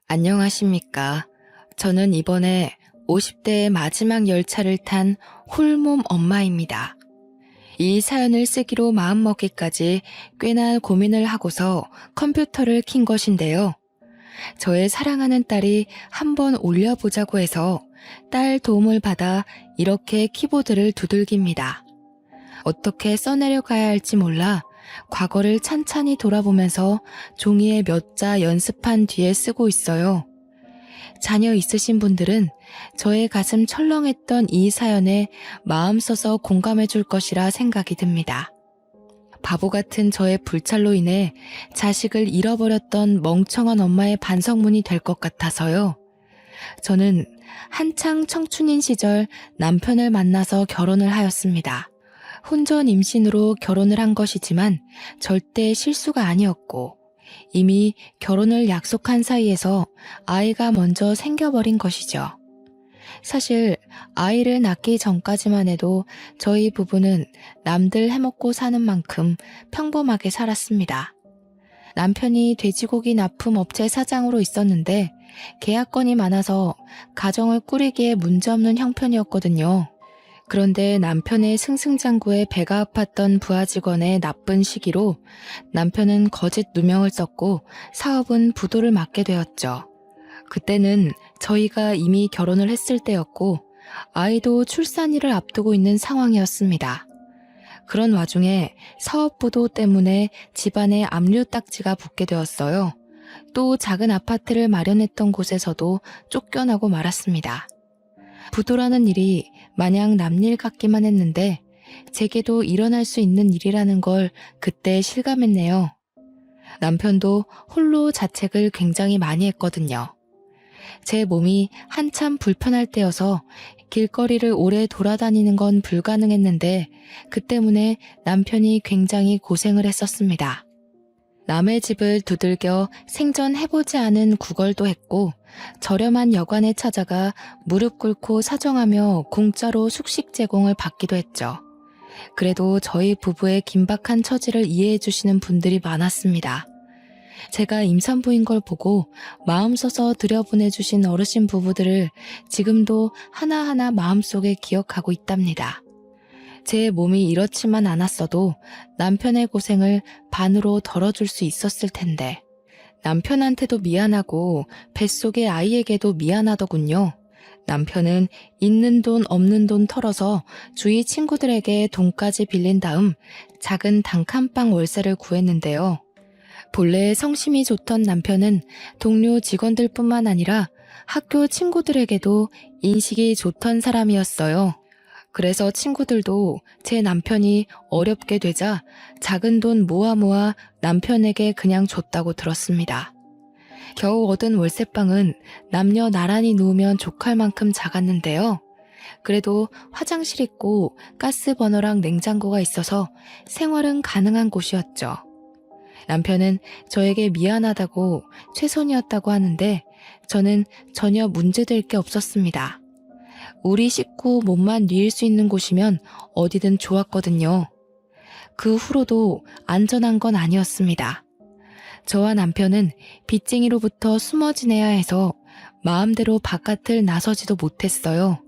안녕하십니까. 저는 이번에 50대의 마지막 열차를 탄 홀몸 엄마입니다. 이 사연을 쓰기로 마음먹기까지 꽤나 고민을 하고서 컴퓨터를 킨 것인데요. 저의 사랑하는 딸이 한번 올려보자고 해서 딸 도움을 받아 이렇게 키보드를 두들깁니다. 어떻게 써내려가야 할지 몰라 과거를 찬찬히 돌아보면서 종이에 몇 자 연습한 뒤에 쓰고 있어요. 자녀 있으신 분들은 저의 가슴 철렁했던 이 사연에 마음 써서 공감해 줄 것이라 생각이 듭니다. 바보 같은 저의 불찰로 인해 자식을 잃어버렸던 멍청한 엄마의 반성문이 될 것 같아서요. 저는 한창 청춘인 시절 남편을 만나서 결혼을 하였습니다. 혼전 임신으로 결혼을 한 것이지만 절대 실수가 아니었고 이미 결혼을 약속한 사이에서 아이가 먼저 생겨버린 것이죠. 사실 아이를 낳기 전까지만 해도 저희 부부는 남들 해먹고 사는 만큼 평범하게 살았습니다. 남편이 돼지고기 납품 업체 사장으로 있었는데 계약건이 많아서 가정을 꾸리기에 문제없는 형편이었거든요. 그런데 남편의 승승장구에 배가 아팠던 부하 직원의 나쁜 시기로 남편은 거짓 누명을 썼고 사업은 부도를 맞게 되었죠. 그때는 저희가 이미 결혼을 했을 때였고 아이도 출산일을 앞두고 있는 상황이었습니다. 그런 와중에 사업 부도 때문에 집안에 압류 딱지가 붙게 되었어요. 또 작은 아파트를 마련했던 곳에서도 쫓겨나고 말았습니다. 부도라는 일이 마냥 남일 같기만 했는데 제게도 일어날 수 있는 일이라는 걸 그때 실감했네요. 남편도 홀로 자책을 굉장히 많이 했거든요. 제 몸이 한참 불편할 때여서 길거리를 오래 돌아다니는 건 불가능했는데 그 때문에 남편이 굉장히 고생을 했었습니다. 남의 집을 두들겨 생전해보지 않은 구걸도 했고 저렴한 여관에 찾아가 무릎 꿇고 사정하며 공짜로 숙식 제공을 받기도 했죠. 그래도 저희 부부의 긴박한 처지를 이해해 주시는 분들이 많았습니다. 제가 임산부인 걸 보고 마음 써서 들여보내주신 어르신 부부들을 지금도 하나하나 마음속에 기억하고 있답니다. 제 몸이 이렇지만 않았어도 남편의 고생을 반으로 덜어줄 수 있었을 텐데 남편한테도 미안하고 뱃속의 아이에게도 미안하더군요. 남편은 있는 돈 없는 돈 털어서 주위 친구들에게 돈까지 빌린 다음 작은 단칸방 월세를 구했는데요. 본래 성심이 좋던 남편은 동료 직원들뿐만 아니라 학교 친구들에게도 인식이 좋던 사람이었어요. 그래서 친구들도 제 남편이 어렵게 되자 작은 돈 모아 남편에게 그냥 줬다고 들었습니다. 겨우 얻은 월세방은 남녀 나란히 누우면 족할 만큼 작았는데요. 그래도 화장실 있고 가스버너랑 냉장고가 있어서 생활은 가능한 곳이었죠. 남편은 저에게 미안하다고 최선이었다고 하는데 저는 전혀 문제될 게 없었습니다. 우리 식구 몸만 뉘일 수 있는 곳이면 어디든 좋았거든요. 그 후로도 안전한 건 아니었습니다. 저와 남편은 빚쟁이로부터 숨어 지내야 해서 마음대로 바깥을 나서지도 못했어요.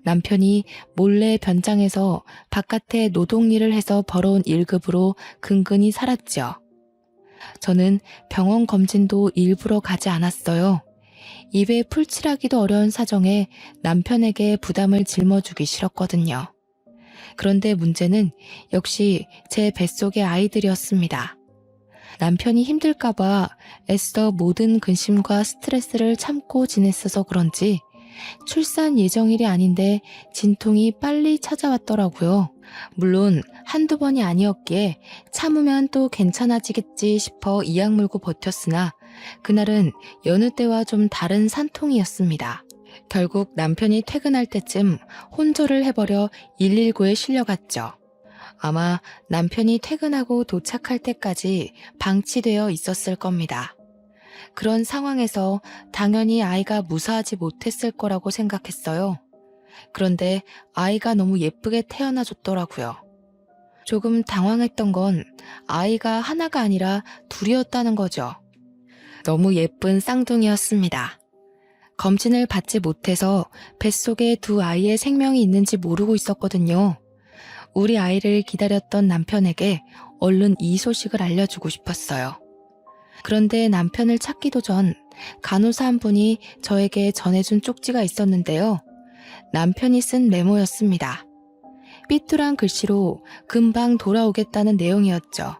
남편이 몰래 변장해서 바깥에 노동일을 해서 벌어온 1급으로 근근히 살았죠. 저는 병원 검진도 일부러 가지 않았어요. 입에 풀칠하기도 어려운 사정에 남편에게 부담을 짊어주기 싫었거든요. 그런데 문제는 역시 제 뱃속의 아이들이었습니다. 남편이 힘들까봐 애써 모든 근심과 스트레스를 참고 지냈어서 그런지 출산 예정일이 아닌데 진통이 빨리 찾아왔더라고요. 물론 한두 번이 아니었기에 참으면 또 괜찮아지겠지 싶어 이악 물고 버텼으나 그날은 여느 때와 좀 다른 산통이었습니다. 결국 남편이 퇴근할 때쯤 혼절을 해버려 119에 실려갔죠. 아마 남편이 퇴근하고 도착할 때까지 방치되어 있었을 겁니다. 그런 상황에서 당연히 아이가 무사하지 못했을 거라고 생각했어요. 그런데 아이가 너무 예쁘게 태어나줬더라고요. 조금 당황했던 건 아이가 하나가 아니라 둘이었다는 거죠. 너무 예쁜 쌍둥이였습니다. 검진을 받지 못해서 뱃속에 두 아이의 생명이 있는지 모르고 있었거든요. 우리 아이를 기다렸던 남편에게 얼른 이 소식을 알려주고 싶었어요. 그런데 남편을 찾기도 전 간호사 한 분이 저에게 전해준 쪽지가 있었는데요. 남편이 쓴 메모였습니다. 삐뚤한 글씨로 금방 돌아오겠다는 내용이었죠.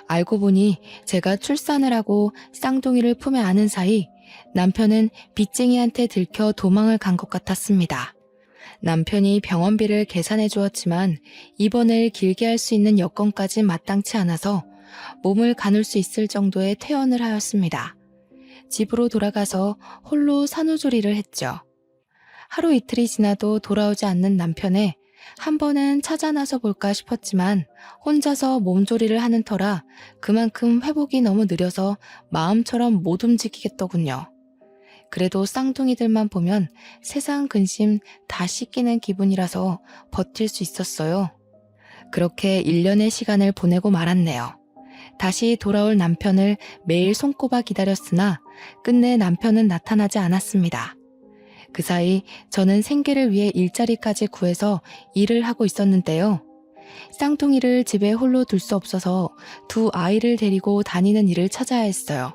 알고 보니 제가 출산을 하고 쌍둥이를 품에 안은 사이 남편은 빚쟁이한테 들켜 도망을 간 것 같았습니다. 남편이 병원비를 계산해 주었지만 입원을 길게 할 수 있는 여건까지 마땅치 않아서 몸을 가눌 수 있을 정도의 퇴원을 하였습니다. 집으로 돌아가서 홀로 산후조리를 했죠. 하루 이틀이 지나도 돌아오지 않는 남편에 한 번은 찾아 나서 볼까 싶었지만 혼자서 몸조리를 하는 터라 그만큼 회복이 너무 느려서 마음처럼 못 움직이겠더군요. 그래도 쌍둥이들만 보면 세상 근심 다 씻기는 기분이라서 버틸 수 있었어요. 그렇게 1년의 시간을 보내고 말았네요. 다시 돌아올 남편을 매일 손꼽아 기다렸으나 끝내 남편은 나타나지 않았습니다. 그 사이 저는 생계를 위해 일자리까지 구해서 일을 하고 있었는데요. 쌍둥이를 집에 홀로 둘 수 없어서 두 아이를 데리고 다니는 일을 찾아야 했어요.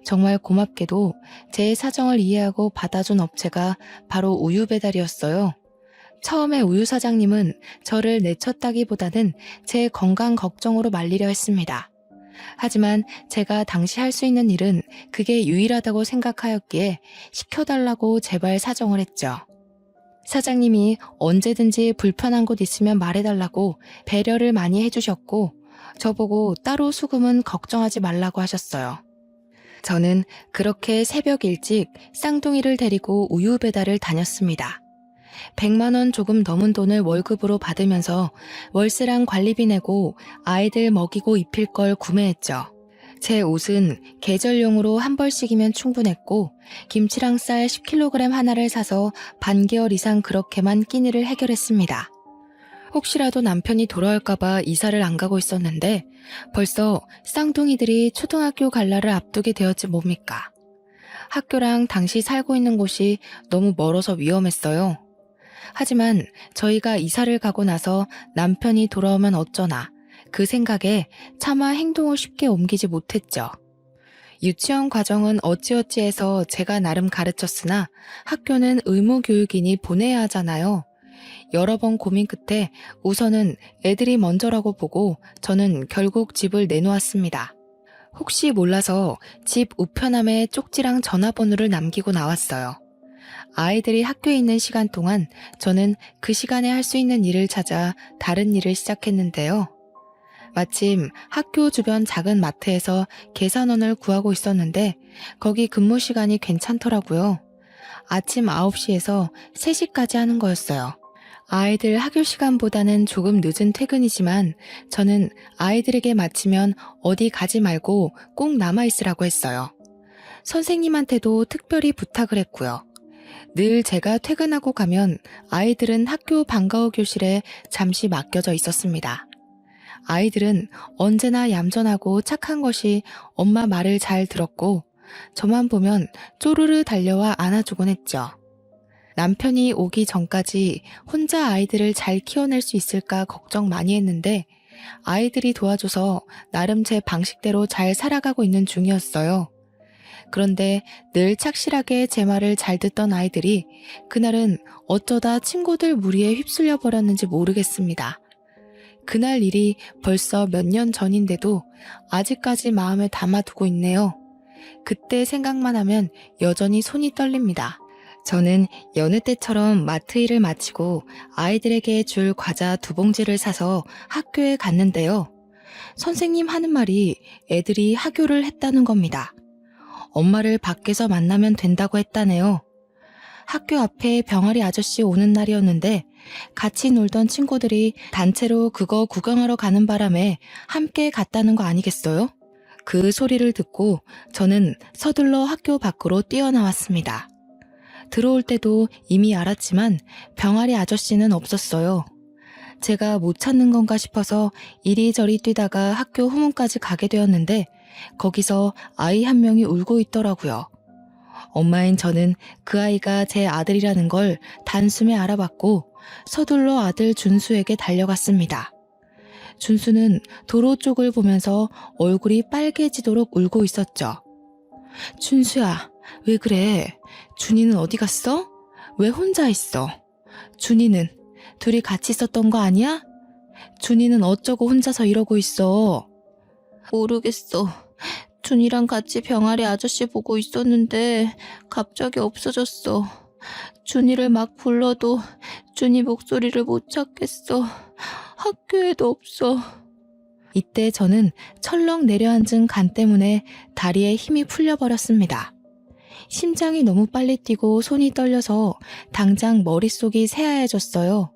정말 고맙게도 제 사정을 이해하고 받아준 업체가 바로 우유 배달이었어요. 처음에 우유 사장님은 저를 내쳤다기보다는 제 건강 걱정으로 말리려 했습니다. 하지만 제가 당시 할 수 있는 일은 그게 유일하다고 생각하였기에 시켜달라고 제발 사정을 했죠. 사장님이 언제든지 불편한 곳 있으면 말해달라고 배려를 많이 해주셨고 저보고 따로 수금은 걱정하지 말라고 하셨어요. 저는 그렇게 새벽 일찍 쌍둥이를 데리고 우유 배달을 다녔습니다. 100만 원 조금 넘은 돈을 월급으로 받으면서 월세랑 관리비 내고 아이들 먹이고 입힐 걸 구매했죠. 제 옷은 계절용으로 한 벌씩이면 충분했고 김치랑 쌀 10kg 하나를 사서 반개월 이상 그렇게만 끼니를 해결했습니다. 혹시라도 남편이 돌아올까봐 이사를 안 가고 있었는데 벌써 쌍둥이들이 초등학교 갈 날을 앞두게 되었지 뭡니까. 학교랑 당시 살고 있는 곳이 너무 멀어서 위험했어요. 하지만 저희가 이사를 가고 나서 남편이 돌아오면 어쩌나 그 생각에 차마 행동을 쉽게 옮기지 못했죠. 유치원 과정은 어찌어찌해서 제가 나름 가르쳤으나 학교는 의무교육이니 보내야 하잖아요. 여러 번 고민 끝에 우선은 애들이 먼저라고 보고 저는 결국 집을 내놓았습니다. 혹시 몰라서 집 우편함에 쪽지랑 전화번호를 남기고 나왔어요. 아이들이 학교에 있는 시간 동안 저는 그 시간에 할 수 있는 일을 찾아 다른 일을 시작했는데요. 마침 학교 주변 작은 마트에서 계산원을 구하고 있었는데 거기 근무 시간이 괜찮더라고요. 아침 9시에서 3시까지 하는 거였어요. 아이들 학교 시간보다는 조금 늦은 퇴근이지만 저는 아이들에게 마치면 어디 가지 말고 꼭 남아있으라고 했어요. 선생님한테도 특별히 부탁을 했고요. 늘 제가 퇴근하고 가면 아이들은 학교 방과 후 교실에 잠시 맡겨져 있었습니다. 아이들은 언제나 얌전하고 착한 것이 엄마 말을 잘 들었고 저만 보면 쪼르르 달려와 안아주곤 했죠. 남편이 오기 전까지 혼자 아이들을 잘 키워낼 수 있을까 걱정 많이 했는데 아이들이 도와줘서 나름 제 방식대로 잘 살아가고 있는 중이었어요. 그런데 늘 착실하게 제 말을 잘 듣던 아이들이 그날은 어쩌다 친구들 무리에 휩쓸려 버렸는지 모르겠습니다. 그날 일이 벌써 몇 년 전인데도 아직까지 마음에 담아두고 있네요. 그때 생각만 하면 여전히 손이 떨립니다. 저는 여느 때처럼 마트 일을 마치고 아이들에게 줄 과자 2봉지를 사서 학교에 갔는데요. 선생님 하는 말이 애들이 하교를 했다는 겁니다. 엄마를 밖에서 만나면 된다고 했다네요. 학교 앞에 병아리 아저씨 오는 날이었는데 같이 놀던 친구들이 단체로 그거 구경하러 가는 바람에 함께 갔다는 거 아니겠어요? 그 소리를 듣고 저는 서둘러 학교 밖으로 뛰어나왔습니다. 들어올 때도 이미 알았지만 병아리 아저씨는 없었어요. 제가 못 찾는 건가 싶어서 이리저리 뛰다가 학교 후문까지 가게 되었는데 거기서 아이 한 명이 울고 있더라고요. 엄마인 저는 그 아이가 제 아들이라는 걸 단숨에 알아봤고 서둘러 아들 준수에게 달려갔습니다. 준수는 도로 쪽을 보면서 얼굴이 빨개지도록 울고 있었죠. 준수야, 왜 그래? 준이는 어디 갔어? 왜 혼자 있어? 준이는 둘이 같이 있었던 거 아니야? 준이는 어쩌고 혼자서 이러고 있어? 모르겠어. 준이랑 같이 병아리 아저씨 보고 있었는데 갑자기 없어졌어. 준이를 막 불러도 준이 목소리를 못 찾겠어. 학교에도 없어. 이때 저는 철렁 내려앉은 간 때문에 다리에 힘이 풀려버렸습니다. 심장이 너무 빨리 뛰고 손이 떨려서 당장 머릿속이 새하얘졌어요.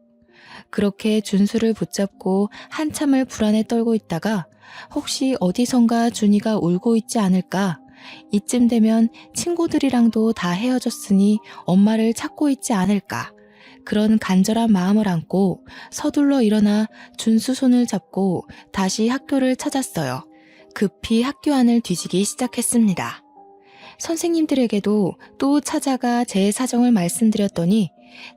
그렇게 준수를 붙잡고 한참을 불안에 떨고 있다가 혹시 어디선가 준이가 울고 있지 않을까? 이쯤 되면 친구들이랑도 다 헤어졌으니 엄마를 찾고 있지 않을까? 그런 간절한 마음을 안고 서둘러 일어나 준수 손을 잡고 다시 학교를 찾았어요. 급히 학교 안을 뒤지기 시작했습니다. 선생님들에게도 또 찾아가 제 사정을 말씀드렸더니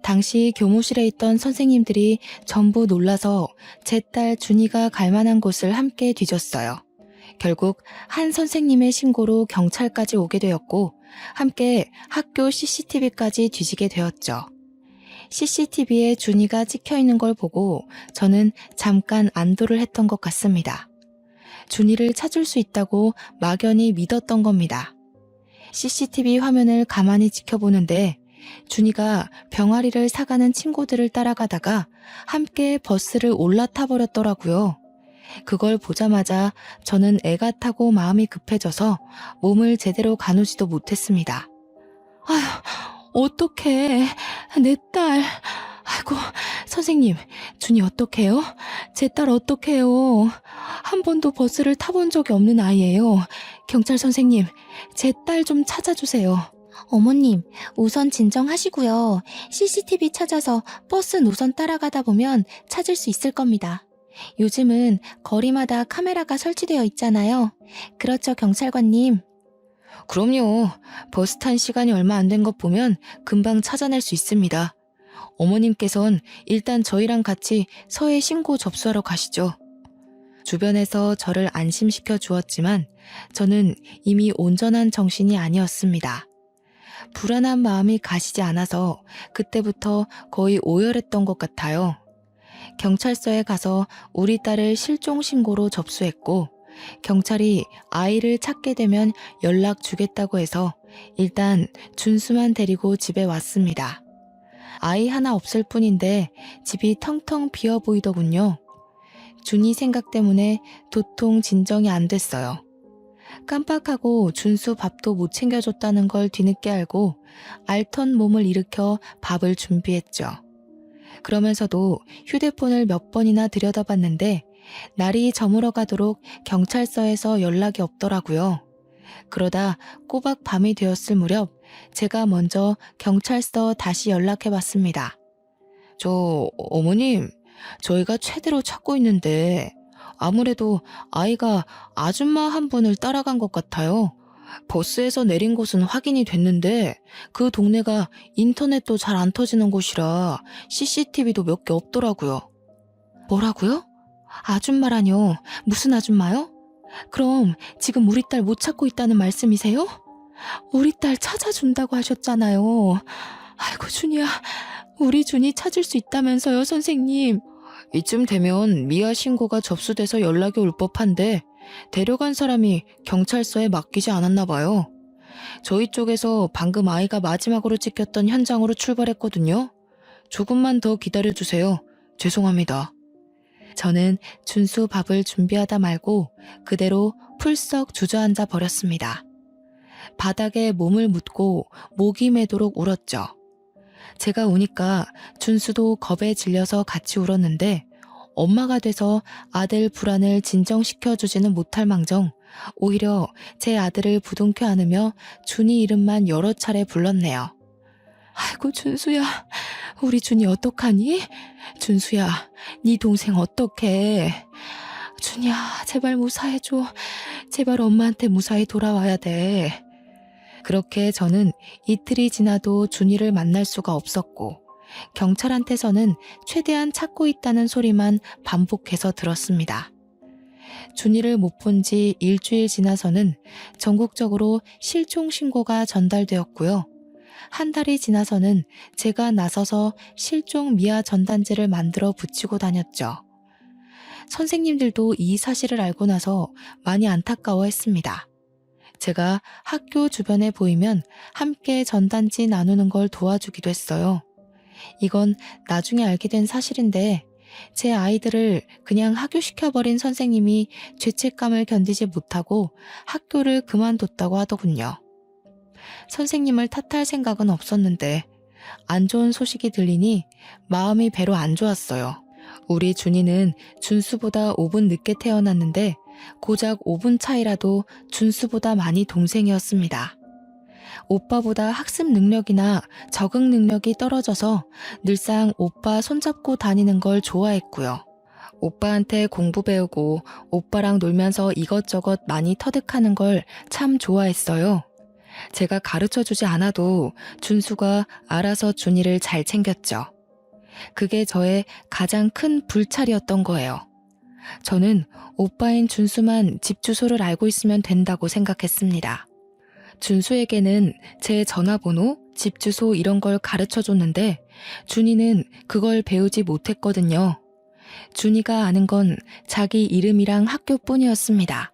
당시 교무실에 있던 선생님들이 전부 놀라서 제 딸 준이가 갈 만한 곳을 함께 뒤졌어요. 결국 한 선생님의 신고로 경찰까지 오게 되었고 함께 학교 CCTV까지 뒤지게 되었죠. CCTV에 준이가 찍혀 있는 걸 보고 저는 잠깐 안도를 했던 것 같습니다. 준이를 찾을 수 있다고 막연히 믿었던 겁니다. CCTV 화면을 가만히 지켜보는데 준이가 병아리를 사가는 친구들을 따라가다가 함께 버스를 올라타 버렸더라고요. 그걸 보자마자 저는 애가 타고 마음이 급해져서 몸을 제대로 가누지도 못했습니다. 아휴, 어떡해. 내 딸. 아이고, 선생님, 준이 어떡해요? 제 딸 어떡해요? 한 번도 버스를 타본 적이 없는 아이예요. 경찰 선생님, 제 딸 좀 찾아주세요. 어머님, 우선 진정하시고요. CCTV 찾아서 버스 노선 따라가다 보면 찾을 수 있을 겁니다. 요즘은 거리마다 카메라가 설치되어 있잖아요. 그렇죠, 경찰관님? 그럼요. 버스 탄 시간이 얼마 안 된 것 보면 금방 찾아낼 수 있습니다. 어머님께선 일단 저희랑 같이 서해 신고 접수하러 가시죠. 주변에서 저를 안심시켜 주었지만 저는 이미 온전한 정신이 아니었습니다. 불안한 마음이 가시지 않아서 그때부터 거의 오열했던 것 같아요. 경찰서에 가서 우리 딸을 실종 신고로 접수했고 경찰이 아이를 찾게 되면 연락 주겠다고 해서 일단 준수만 데리고 집에 왔습니다. 아이 하나 없을 뿐인데 집이 텅텅 비어 보이더군요. 준이 생각 때문에 도통 진정이 안 됐어요. 깜빡하고 준수 밥도 못 챙겨줬다는 걸 뒤늦게 알고 알턴 몸을 일으켜 밥을 준비했죠. 그러면서도 휴대폰을 몇 번이나 들여다봤는데 날이 저물어 가도록 경찰서에서 연락이 없더라고요. 그러다 꼬박 밤이 되었을 무렵 제가 먼저 경찰서 다시 연락해봤습니다. 어머님, 저희가 최대로 찾고 있는데 아무래도 아이가 아줌마 한 분을 따라간 것 같아요. 버스에서 내린 곳은 확인이 됐는데 그 동네가 인터넷도 잘 안 터지는 곳이라 CCTV도 몇 개 없더라고요. 뭐라고요? 아줌마라뇨? 무슨 아줌마요? 그럼 지금 우리 딸 못 찾고 있다는 말씀이세요? 우리 딸 찾아준다고 하셨잖아요. 아이고 준이야, 우리 준이 찾을 수 있다면서요, 선생님. 이쯤 되면 미아 신고가 접수돼서 연락이 올 법한데 데려간 사람이 경찰서에 맡기지 않았나 봐요. 저희 쪽에서 방금 아이가 마지막으로 찍혔던 현장으로 출발했거든요. 조금만 더 기다려주세요. 죄송합니다. 저는 준수 밥을 준비하다 말고 그대로 풀썩 주저앉아 버렸습니다. 바닥에 몸을 묻고 목이 매도록 울었죠. 제가 우니까 준수도 겁에 질려서 같이 울었는데 엄마가 돼서 아들 불안을 진정시켜주지는 못할 망정 오히려 제 아들을 부둥켜 안으며 준이 이름만 여러 차례 불렀네요. 아이고 준수야, 우리 준이 어떡하니? 준수야, 네 동생 어떡해? 준이야, 제발 무사해줘. 제발 엄마한테 무사히 돌아와야 돼. 그렇게 저는 이틀이 지나도 준이를 만날 수가 없었고, 경찰한테서는 최대한 찾고 있다는 소리만 반복해서 들었습니다. 준이를 못 본 지 일주일 지나서는 전국적으로 실종 신고가 전달되었고요. 한 달이 지나서는 제가 나서서 실종 미아 전단지를 만들어 붙이고 다녔죠. 선생님들도 이 사실을 알고 나서 많이 안타까워했습니다. 제가 학교 주변에 보이면 함께 전단지 나누는 걸 도와주기도 했어요. 이건 나중에 알게 된 사실인데 제 아이들을 그냥 하교시켜버린 선생님이 죄책감을 견디지 못하고 학교를 그만뒀다고 하더군요. 선생님을 탓할 생각은 없었는데 안 좋은 소식이 들리니 마음이 배로 안 좋았어요. 우리 준이는 준수보다 5분 늦게 태어났는데 고작 5분 차이라도 준수보다 많이 동생이었습니다. 오빠보다 학습 능력이나 적응 능력이 떨어져서 늘상 오빠 손잡고 다니는 걸 좋아했고요. 오빠한테 공부 배우고 오빠랑 놀면서 이것저것 많이 터득하는 걸 참 좋아했어요. 제가 가르쳐주지 않아도 준수가 알아서 준이를 잘 챙겼죠. 그게 저의 가장 큰 불찰이었던 거예요. 저는 오빠인 준수만 집 주소를 알고 있으면 된다고 생각했습니다. 준수에게는 제 전화번호, 집 주소 이런 걸 가르쳐줬는데 준이는 그걸 배우지 못했거든요. 준이가 아는 건 자기 이름이랑 학교뿐이었습니다.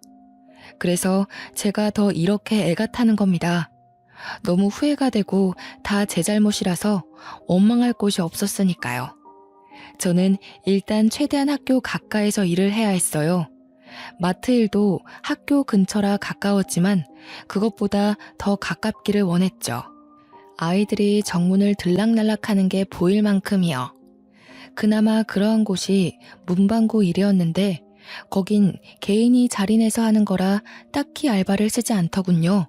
그래서 제가 더 이렇게 애가 타는 겁니다. 너무 후회가 되고 다 제 잘못이라서 원망할 곳이 없었으니까요. 저는 일단 최대한 학교 가까이서 일을 해야 했어요. 마트 일도 학교 근처라 가까웠지만 그것보다 더 가깝기를 원했죠. 아이들이 정문을 들락날락하는 게 보일 만큼이요. 그나마 그러한 곳이 문방구 일이었는데 거긴 개인이 자리내서 하는 거라 딱히 알바를 쓰지 않더군요.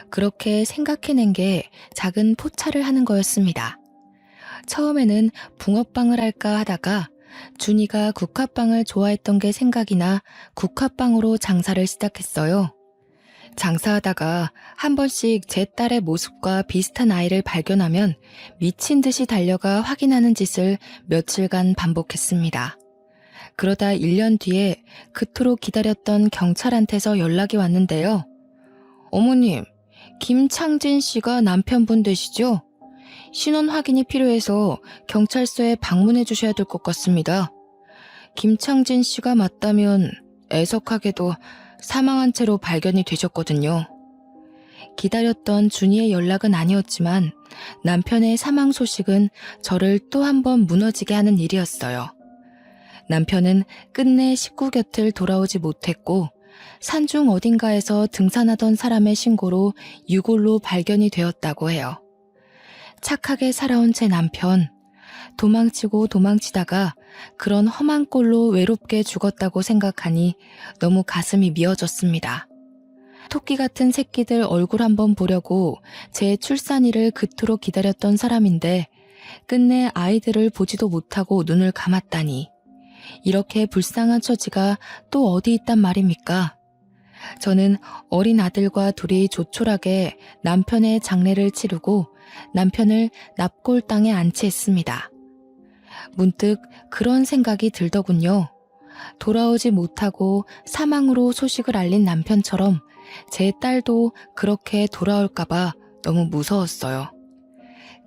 그렇게 생각해낸 게 작은 포차를 하는 거였습니다. 처음에는 붕어빵을 할까 하다가 준이가 국화빵을 좋아했던 게 생각이 나 국화빵으로 장사를 시작했어요. 장사하다가 한 번씩 제 딸의 모습과 비슷한 아이를 발견하면 미친 듯이 달려가 확인하는 짓을 며칠간 반복했습니다. 그러다 1년 뒤에 그토록 기다렸던 경찰한테서 연락이 왔는데요. 어머님, 김창진 씨가 남편분 되시죠? 신원 확인이 필요해서 경찰서에 방문해 주셔야 될 것 같습니다. 김창진 씨가 맞다면 애석하게도 사망한 채로 발견이 되셨거든요. 기다렸던 준이의 연락은 아니었지만 남편의 사망 소식은 저를 또 한 번 무너지게 하는 일이었어요. 남편은 끝내 식구 곁을 돌아오지 못했고 산중 어딘가에서 등산하던 사람의 신고로 유골로 발견이 되었다고 해요. 착하게 살아온 제 남편, 도망치고 도망치다가 그런 험한 꼴로 외롭게 죽었다고 생각하니 너무 가슴이 미어졌습니다. 토끼 같은 새끼들 얼굴 한번 보려고 제 출산일을 그토록 기다렸던 사람인데 끝내 아이들을 보지도 못하고 눈을 감았다니 이렇게 불쌍한 처지가 또 어디 있단 말입니까? 저는 어린 아들과 둘이 조촐하게 남편의 장례를 치르고 남편을 납골당에 안치했습니다. 문득 그런 생각이 들더군요. 돌아오지 못하고 사망으로 소식을 알린 남편처럼 제 딸도 그렇게 돌아올까봐 너무 무서웠어요.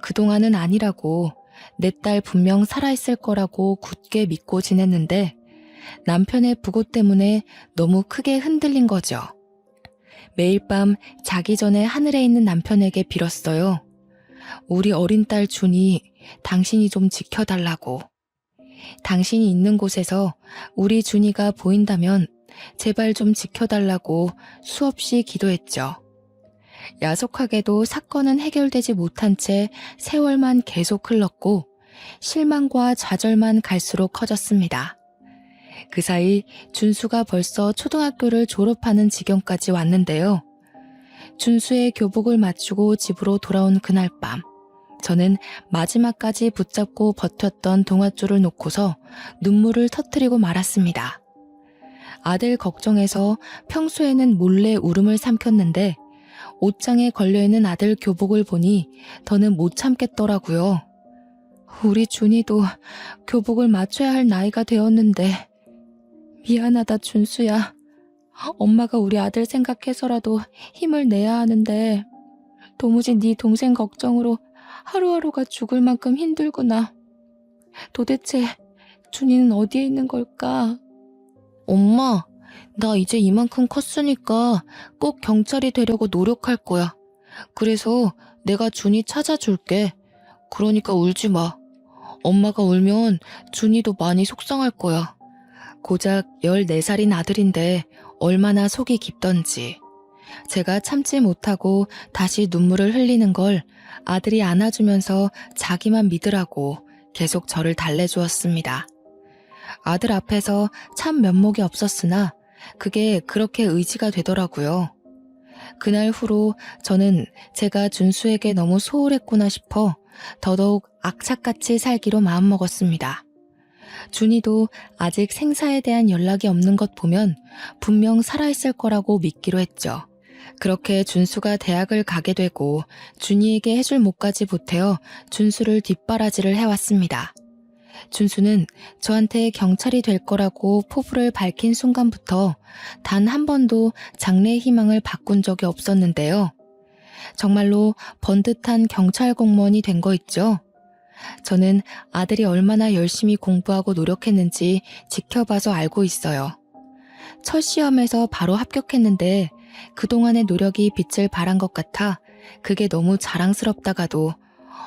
그동안은 아니라고 내 딸 분명 살아있을 거라고 굳게 믿고 지냈는데 남편의 부고 때문에 너무 크게 흔들린 거죠. 매일 밤 자기 전에 하늘에 있는 남편에게 빌었어요. 우리 어린 딸 준이 당신이 좀 지켜달라고. 당신이 있는 곳에서 우리 준이가 보인다면 제발 좀 지켜달라고 수없이 기도했죠. 야속하게도 사건은 해결되지 못한 채 세월만 계속 흘렀고 실망과 좌절만 갈수록 커졌습니다. 그 사이 준수가 벌써 초등학교를 졸업하는 지경까지 왔는데요. 준수의 교복을 맞추고 집으로 돌아온 그날 밤, 저는 마지막까지 붙잡고 버텼던 동아줄을 놓고서 눈물을 터뜨리고 말았습니다. 아들 걱정해서 평소에는 몰래 울음을 삼켰는데 옷장에 걸려있는 아들 교복을 보니 더는 못 참겠더라고요. 우리 준이도 교복을 맞춰야 할 나이가 되었는데 미안하다 준수야. 엄마가 우리 아들 생각해서라도 힘을 내야 하는데 도무지 네 동생 걱정으로 하루하루가 죽을 만큼 힘들구나. 도대체 준이는 어디에 있는 걸까? 엄마, 나 이제 이만큼 컸으니까 꼭 경찰이 되려고 노력할 거야. 그래서 내가 준이 찾아줄게. 그러니까 울지 마. 엄마가 울면 준이도 많이 속상할 거야. 고작 14살인 아들인데 얼마나 속이 깊던지. 제가 참지 못하고 다시 눈물을 흘리는 걸 아들이 안아주면서 자기만 믿으라고 계속 저를 달래주었습니다. 아들 앞에서 참 면목이 없었으나 그게 그렇게 의지가 되더라고요. 그날 후로 저는 제가 준수에게 너무 소홀했구나 싶어 더더욱 악착같이 살기로 마음먹었습니다. 준이도 아직 생사에 대한 연락이 없는 것 보면 분명 살아있을 거라고 믿기로 했죠. 그렇게 준수가 대학을 가게 되고 준이에게 해줄 몫까지 보태어 준수를 뒷바라지를 해왔습니다. 준수는 저한테 경찰이 될 거라고 포부를 밝힌 순간부터 단 한 번도 장래의 희망을 바꾼 적이 없었는데요. 정말로 번듯한 경찰 공무원이 된 거 있죠? 저는 아들이 얼마나 열심히 공부하고 노력했는지 지켜봐서 알고 있어요. 첫 시험에서 바로 합격했는데 그동안의 노력이 빛을 발한 것 같아 그게 너무 자랑스럽다가도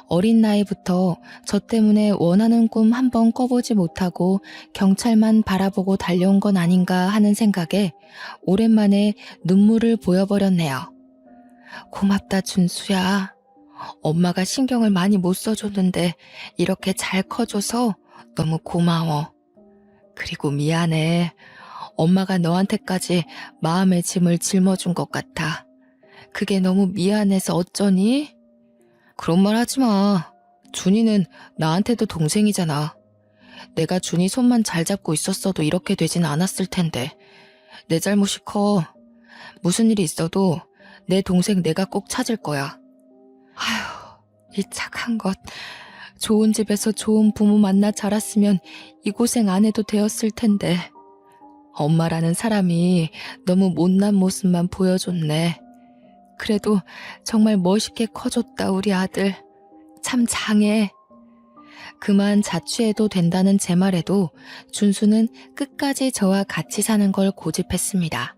어린 나이부터 저 때문에 원하는 꿈 한 번 꿔보지 못하고 경찰만 바라보고 달려온 건 아닌가 하는 생각에 오랜만에 눈물을 보여버렸네요. 고맙다 준수야. 엄마가 신경을 많이 못 써줬는데 이렇게 잘 커줘서 너무 고마워. 그리고 미안해. 엄마가 너한테까지 마음의 짐을 짊어준 것 같아. 그게 너무 미안해서 어쩌니? 그런 말 하지 마. 준이는 나한테도 동생이잖아. 내가 준이 손만 잘 잡고 있었어도 이렇게 되진 않았을 텐데. 내 잘못이 커. 무슨 일이 있어도 내 동생 내가 꼭 찾을 거야. 아휴, 이 착한 것. 좋은 집에서 좋은 부모 만나 자랐으면 이 고생 안 해도 되었을 텐데. 엄마라는 사람이 너무 못난 모습만 보여줬네. 그래도 정말 멋있게 커줬다 우리 아들. 참 장해. 그만 자취해도 된다는 제 말에도 준수는 끝까지 저와 같이 사는 걸 고집했습니다.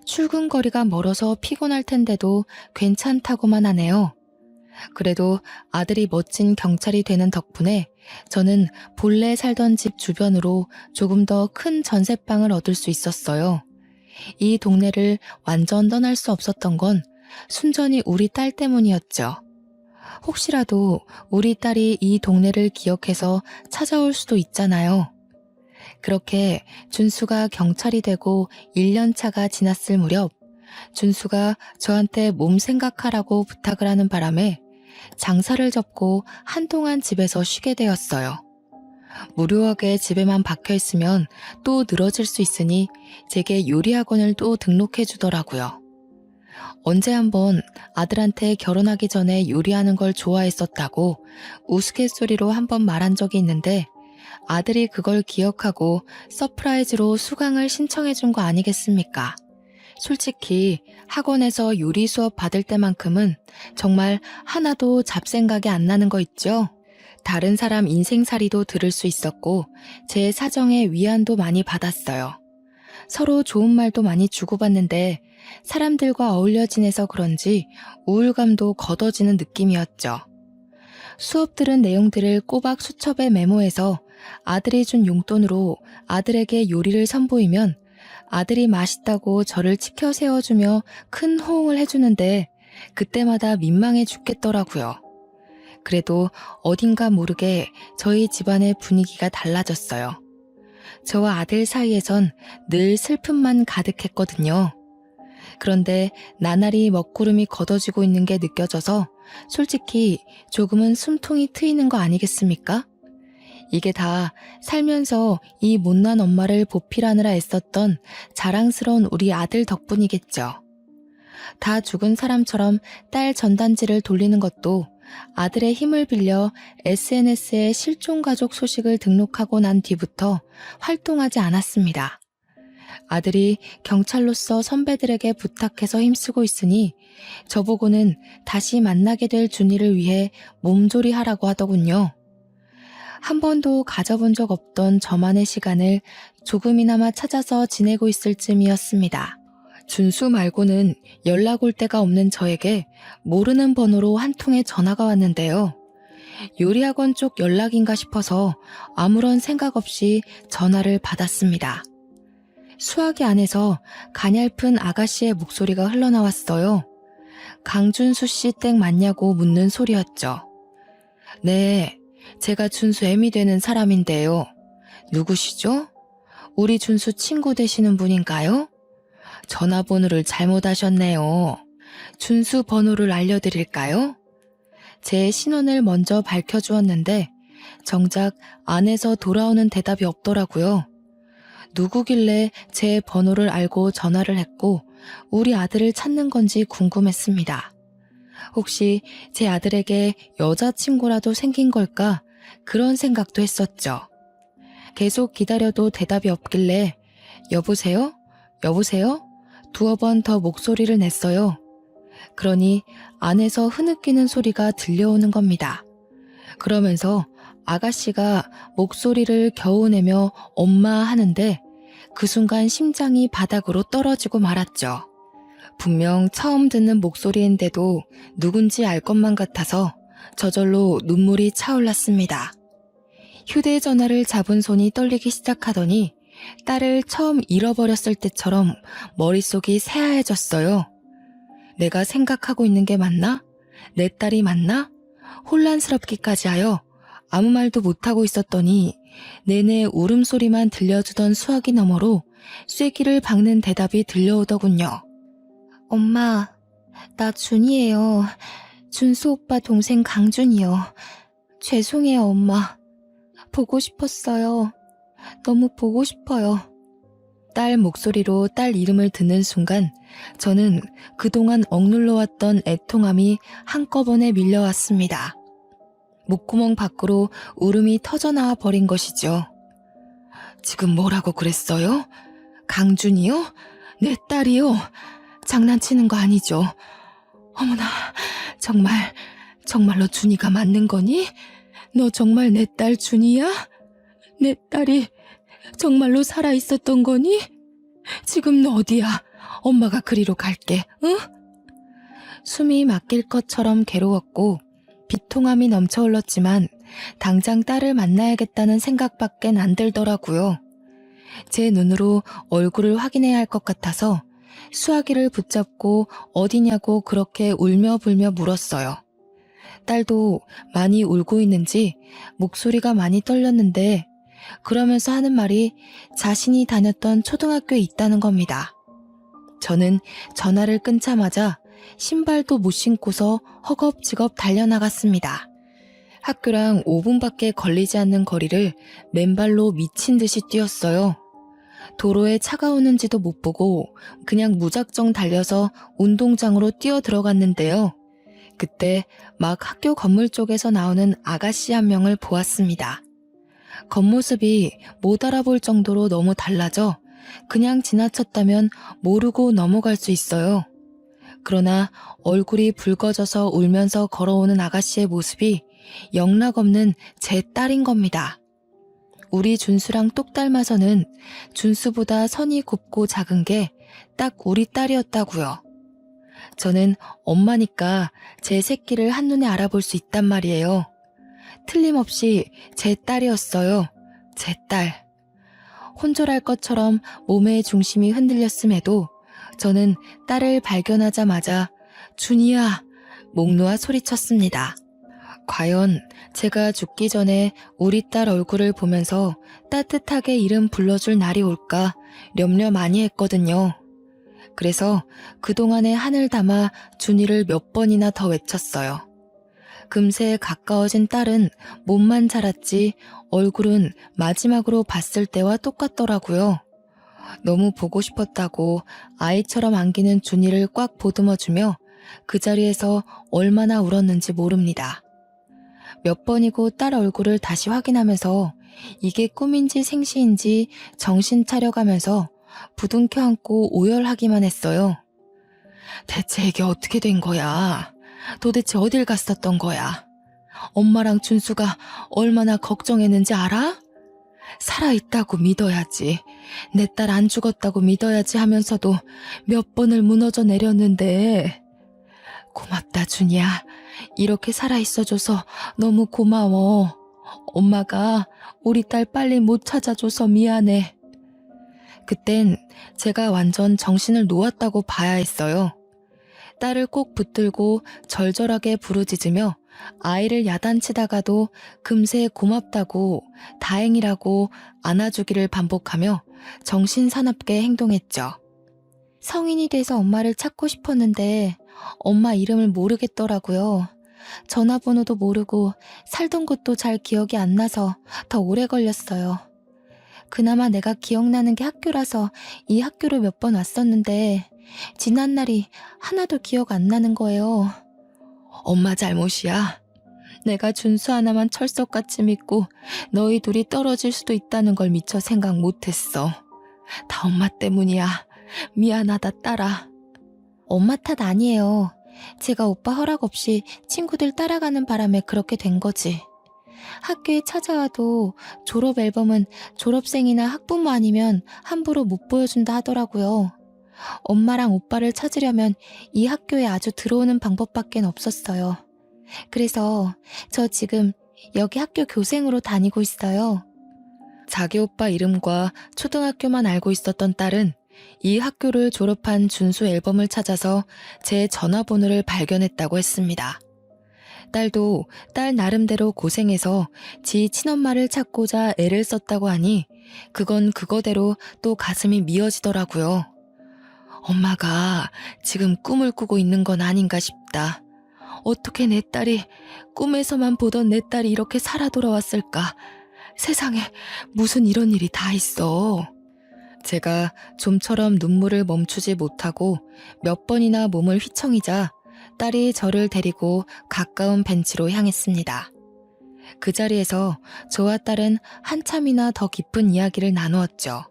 출근 거리가 멀어서 피곤할 텐데도 괜찮다고만 하네요. 그래도 아들이 멋진 경찰이 되는 덕분에 저는 본래 살던 집 주변으로 조금 더 큰 전셋방을 얻을 수 있었어요. 이 동네를 완전 떠날 수 없었던 건 순전히 우리 딸 때문이었죠. 혹시라도 우리 딸이 이 동네를 기억해서 찾아올 수도 있잖아요. 그렇게 준수가 경찰이 되고 1년 차가 지났을 무렵 준수가 저한테 몸 생각하라고 부탁을 하는 바람에 장사를 접고 한동안 집에서 쉬게 되었어요. 무료하게 집에만 박혀있으면 또 늘어질 수 있으니 제게 요리학원을 또 등록해 주더라고요. 언제 한번 아들한테 결혼하기 전에 요리하는 걸 좋아했었다고 우스갯소리로 한번 말한 적이 있는데 아들이 그걸 기억하고 서프라이즈로 수강을 신청해 준 거 아니겠습니까? 솔직히 학원에서 요리 수업 받을 때만큼은 정말 하나도 잡생각이 안 나는 거 있죠? 다른 사람 인생살이도 들을 수 있었고 제 사정에 위안도 많이 받았어요. 서로 좋은 말도 많이 주고받는데 사람들과 어울려 지내서 그런지 우울감도 걷어지는 느낌이었죠. 수업 들은 내용들을 꼬박 수첩에 메모해서 아들이 준 용돈으로 아들에게 요리를 선보이면 아들이 맛있다고 저를 치켜 세워주며 큰 호응을 해주는데 그때마다 민망해 죽겠더라고요. 그래도 어딘가 모르게 저희 집안의 분위기가 달라졌어요. 저와 아들 사이에선 늘 슬픔만 가득했거든요. 그런데 나날이 먹구름이 걷어지고 있는 게 느껴져서 솔직히 조금은 숨통이 트이는 거 아니겠습니까? 이게 다 살면서 이 못난 엄마를 보필하느라 애썼던 자랑스러운 우리 아들 덕분이겠죠. 다 죽은 사람처럼 딸 전단지를 돌리는 것도 아들의 힘을 빌려 SNS에 실종 가족 소식을 등록하고 난 뒤부터 활동하지 않았습니다. 아들이 경찰로서 선배들에게 부탁해서 힘쓰고 있으니 저보고는 다시 만나게 될 준이를 위해 몸조리하라고 하더군요. 한 번도 가져본 적 없던 저만의 시간을 조금이나마 찾아서 지내고 있을 쯤이었습니다. 준수 말고는 연락 올 데가 없는 저에게 모르는 번호로 한 통의 전화가 왔는데요. 요리학원 쪽 연락인가 싶어서 아무런 생각 없이 전화를 받았습니다. 수화기 안에서 가냘픈 아가씨의 목소리가 흘러나왔어요. 강준수 씨 댁 맞냐고 묻는 소리였죠. 네, 제가 준수 애미 되는 사람인데요. 누구시죠? 우리 준수 친구 되시는 분인가요? 전화번호를 잘못 하셨네요. 준수 번호를 알려드릴까요? 제 신원을 먼저 밝혀주었는데 정작 안에서 돌아오는 대답이 없더라고요. 누구길래 제 번호를 알고 전화를 했고 우리 아들을 찾는 건지 궁금했습니다. 혹시 제 아들에게 여자친구라도 생긴 걸까? 그런 생각도 했었죠. 계속 기다려도 대답이 없길래 여보세요? 여보세요? 두어 번 더 목소리를 냈어요. 그러니 안에서 흐느끼는 소리가 들려오는 겁니다. 그러면서 아가씨가 목소리를 겨우 내며 엄마 하는데 그 순간 심장이 바닥으로 떨어지고 말았죠. 분명 처음 듣는 목소리인데도 누군지 알 것만 같아서 저절로 눈물이 차올랐습니다. 휴대전화를 잡은 손이 떨리기 시작하더니 딸을 처음 잃어버렸을 때처럼 머릿속이 새하얘졌어요. 내가 생각하고 있는 게 맞나? 내 딸이 맞나? 혼란스럽기까지 하여 아무 말도 못하고 있었더니 내내 울음소리만 들려주던 수화기 너머로 쐐기를 박는 대답이 들려오더군요. 엄마, 나 준이에요. 준수 오빠 동생 강준이요. 죄송해요, 엄마. 보고 싶었어요. 너무 보고 싶어요. 딸 목소리로 딸 이름을 듣는 순간 저는 그동안 억눌러왔던 애통함이 한꺼번에 밀려왔습니다. 목구멍 밖으로 울음이 터져나와 버린 것이죠. 지금 뭐라고 그랬어요? 강준이요? 내 딸이요? 장난치는 거 아니죠? 어머나, 정말로 준이가 맞는 거니? 너 정말 내 딸 준이야? 내 딸이 정말로 살아있었던 거니? 지금 너 어디야? 엄마가 그리로 갈게, 응? 숨이 막힐 것처럼 괴로웠고 비통함이 넘쳐 흘렀지만 당장 딸을 만나야겠다는 생각밖엔 안 들더라고요. 제 눈으로 얼굴을 확인해야 할 것 같아서 수화기를 붙잡고 어디냐고 그렇게 울며 불며 물었어요. 딸도 많이 울고 있는지 목소리가 많이 떨렸는데 그러면서 하는 말이 자신이 다녔던 초등학교에 있다는 겁니다. 저는 전화를 끊자마자 신발도 못 신고서 허겁지겁 달려나갔습니다. 학교랑 5분밖에 걸리지 않는 거리를 맨발로 미친 듯이 뛰었어요. 도로에 차가 오는지도 못 보고 그냥 무작정 달려서 운동장으로 뛰어 들어갔는데요. 그때 막 학교 건물 쪽에서 나오는 아가씨 한 명을 보았습니다. 겉모습이 못 알아볼 정도로 너무 달라져 그냥 지나쳤다면 모르고 넘어갈 수 있어요. 그러나 얼굴이 붉어져서 울면서 걸어오는 아가씨의 모습이 영락없는 제 딸인 겁니다. 우리 준수랑 똑 닮아서는 준수보다 선이 곱고 작은 게 딱 우리 딸이었다고요. 저는 엄마니까 제 새끼를 한눈에 알아볼 수 있단 말이에요. 틀림없이 제 딸이었어요. 제 딸. 혼절할 것처럼 몸의 중심이 흔들렸음에도 저는 딸을 발견하자마자 준이야! 목 놓아 소리쳤습니다. 과연 제가 죽기 전에 우리 딸 얼굴을 보면서 따뜻하게 이름 불러줄 날이 올까 염려 많이 했거든요. 그래서 그동안에 한을 담아 준이를 몇 번이나 더 외쳤어요. 금세 가까워진 딸은 몸만 자랐지 얼굴은 마지막으로 봤을 때와 똑같더라고요. 너무 보고 싶었다고 아이처럼 안기는 준이를 꽉 보듬어주며 그 자리에서 얼마나 울었는지 모릅니다. 몇 번이고 딸 얼굴을 다시 확인하면서 이게 꿈인지 생시인지 정신 차려가면서 부둥켜 안고 오열하기만 했어요. 대체 이게 어떻게 된 거야? 도대체 어딜 갔었던 거야? 엄마랑 준수가 얼마나 걱정했는지 알아? 살아있다고 믿어야지. 내 딸 안 죽었다고 믿어야지 하면서도 몇 번을 무너져 내렸는데. 고맙다, 준이야. 이렇게 살아있어줘서 너무 고마워. 엄마가 우리 딸 빨리 못 찾아줘서 미안해. 그땐 제가 완전 정신을 놓았다고 봐야 했어요. 딸을 꼭 붙들고 절절하게 부르짖으며 아이를 야단치다가도 금세 고맙다고 다행이라고 안아주기를 반복하며 정신사납게 행동했죠. 성인이 돼서 엄마를 찾고 싶었는데 엄마 이름을 모르겠더라고요. 전화번호도 모르고 살던 곳도 잘 기억이 안 나서 더 오래 걸렸어요. 그나마 내가 기억나는 게 학교라서 이 학교를 몇 번 왔었는데 지난 날이 하나도 기억 안 나는 거예요. 엄마 잘못이야. 내가 준수 하나만 철석같이 믿고 너희 둘이 떨어질 수도 있다는 걸 미처 생각 못했어. 다 엄마 때문이야. 미안하다, 딸아. 엄마 탓 아니에요. 제가 오빠 허락 없이 친구들 따라가는 바람에 그렇게 된 거지. 학교에 찾아와도 졸업 앨범은 졸업생이나 학부모 아니면 함부로 못 보여준다 하더라고요. 엄마랑 오빠를 찾으려면 이 학교에 아주 들어오는 방법밖엔 없었어요. 그래서 저 지금 여기 학교 교생으로 다니고 있어요. 자기 오빠 이름과 초등학교만 알고 있었던 딸은 이 학교를 졸업한 준수 앨범을 찾아서 제 전화번호를 발견했다고 했습니다. 딸도 딸 나름대로 고생해서 지 친엄마를 찾고자 애를 썼다고 하니 그건 그거대로 또 가슴이 미어지더라고요. 엄마가 지금 꿈을 꾸고 있는 건 아닌가 싶다. 어떻게 내 딸이 꿈에서만 보던 내 딸이 이렇게 살아 돌아왔을까? 세상에 무슨 이런 일이 다 있어. 제가 좀처럼 눈물을 멈추지 못하고 몇 번이나 몸을 휘청이자 딸이 저를 데리고 가까운 벤치로 향했습니다. 그 자리에서 저와 딸은 한참이나 더 깊은 이야기를 나누었죠.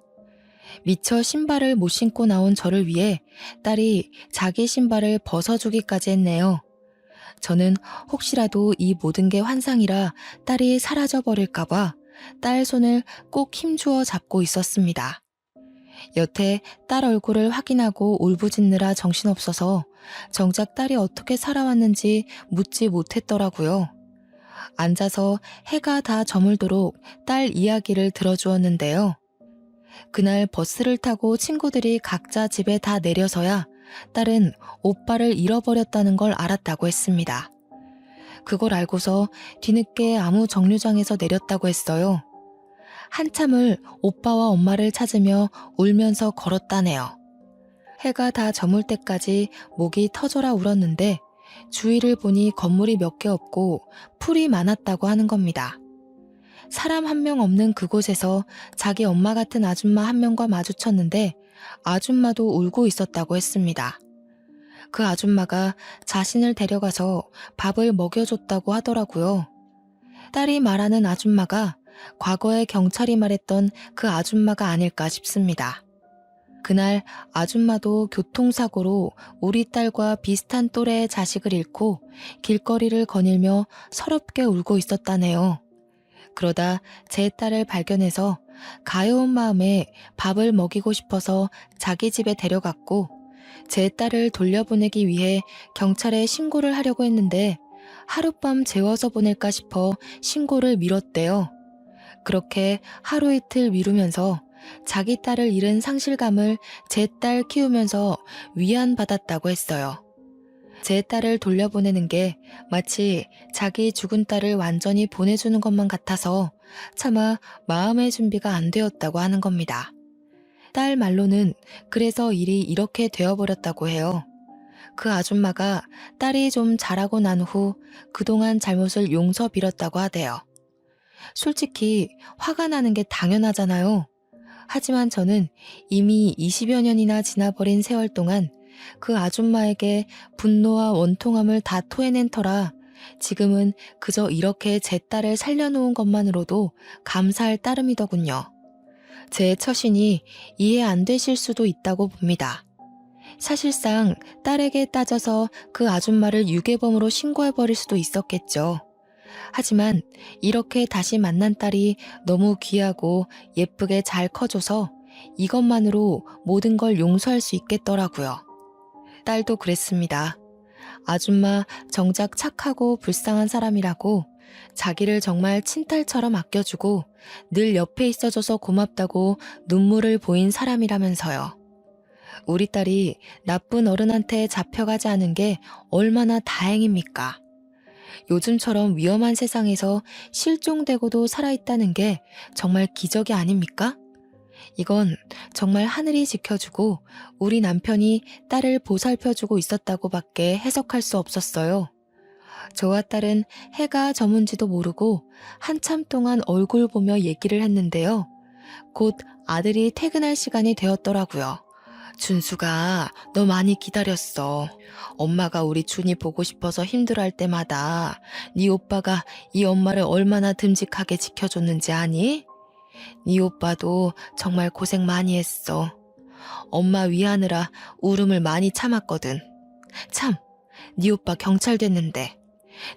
미처 신발을 못 신고 나온 저를 위해 딸이 자기 신발을 벗어주기까지 했네요. 저는 혹시라도 이 모든 게 환상이라 딸이 사라져버릴까봐 딸 손을 꼭 힘주어 잡고 있었습니다. 여태 딸 얼굴을 확인하고 울부짖느라 정신없어서 정작 딸이 어떻게 살아왔는지 묻지 못했더라고요. 앉아서 해가 다 저물도록 딸 이야기를 들어주었는데요. 그날 버스를 타고 친구들이 각자 집에 다 내려서야 딸은 오빠를 잃어버렸다는 걸 알았다고 했습니다. 그걸 알고서 뒤늦게 아무 정류장에서 내렸다고 했어요. 한참을 오빠와 엄마를 찾으며 울면서 걸었다네요. 해가 다 저물 때까지 목이 터져라 울었는데 주위를 보니 건물이 몇 개 없고 풀이 많았다고 하는 겁니다. 사람 한 명 없는 그곳에서 자기 엄마 같은 아줌마 한 명과 마주쳤는데 아줌마도 울고 있었다고 했습니다. 그 아줌마가 자신을 데려가서 밥을 먹여줬다고 하더라고요. 딸이 말하는 아줌마가 과거에 경찰이 말했던 그 아줌마가 아닐까 싶습니다. 그날 아줌마도 교통사고로 우리 딸과 비슷한 또래의 자식을 잃고 길거리를 거닐며 서럽게 울고 있었다네요. 그러다 제 딸을 발견해서 가여운 마음에 밥을 먹이고 싶어서 자기 집에 데려갔고 제 딸을 돌려보내기 위해 경찰에 신고를 하려고 했는데 하룻밤 재워서 보낼까 싶어 신고를 미뤘대요. 그렇게 하루 이틀 미루면서 자기 딸을 잃은 상실감을 제 딸 키우면서 위안받았다고 했어요. 제 딸을 돌려보내는 게 마치 자기 죽은 딸을 완전히 보내주는 것만 같아서 차마 마음의 준비가 안 되었다고 하는 겁니다. 딸 말로는 그래서 일이 이렇게 되어버렸다고 해요. 그 아줌마가 딸이 좀 자라고 난 후 그동안 잘못을 용서 빌었다고 하대요. 솔직히 화가 나는 게 당연하잖아요. 하지만 저는 이미 20여 년이나 지나버린 세월 동안 그 아줌마에게 분노와 원통함을 다 토해낸 터라 지금은 그저 이렇게 제 딸을 살려놓은 것만으로도 감사할 따름이더군요. 제 처신이 이해 안 되실 수도 있다고 봅니다. 사실상 딸에게 따져서 그 아줌마를 유괴범으로 신고해버릴 수도 있었겠죠. 하지만 이렇게 다시 만난 딸이 너무 귀하고 예쁘게 잘 커줘서 이것만으로 모든 걸 용서할 수 있겠더라고요. 딸도 그랬습니다. 아줌마 정작 착하고 불쌍한 사람이라고 자기를 정말 친딸처럼 아껴주고 늘 옆에 있어줘서 고맙다고 눈물을 보인 사람이라면서요. 우리 딸이 나쁜 어른한테 잡혀가지 않은 게 얼마나 다행입니까? 요즘처럼 위험한 세상에서 실종되고도 살아있다는 게 정말 기적이 아닙니까? 이건 정말 하늘이 지켜주고 우리 남편이 딸을 보살펴주고 있었다고밖에 해석할 수 없었어요. 저와 딸은 해가 저문지도 모르고 한참 동안 얼굴 보며 얘기를 했는데요. 곧 아들이 퇴근할 시간이 되었더라고요. 준수가 너 많이 기다렸어. 엄마가 우리 준이 보고 싶어서 힘들어할 때마다 네 오빠가 이 엄마를 얼마나 듬직하게 지켜줬는지 아니? 네 오빠도 정말 고생 많이 했어. 엄마 위하느라 울음을 많이 참았거든. 참, 네 오빠 경찰 됐는데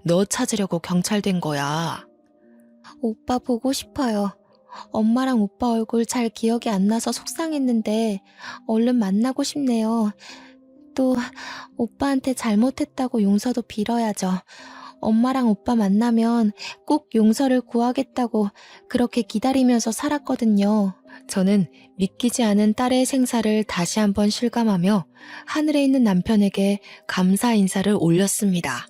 너 찾으려고 경찰 된 거야. 오빠 보고 싶어요. 엄마랑 오빠 얼굴 잘 기억이 안 나서 속상했는데 얼른 만나고 싶네요. 또 오빠한테 잘못했다고 용서도 빌어야죠. 엄마랑 오빠 만나면 꼭 용서를 구하겠다고 그렇게 기다리면서 살았거든요. 저는 믿기지 않은 딸의 생사를 다시 한번 실감하며 하늘에 있는 남편에게 감사 인사를 올렸습니다.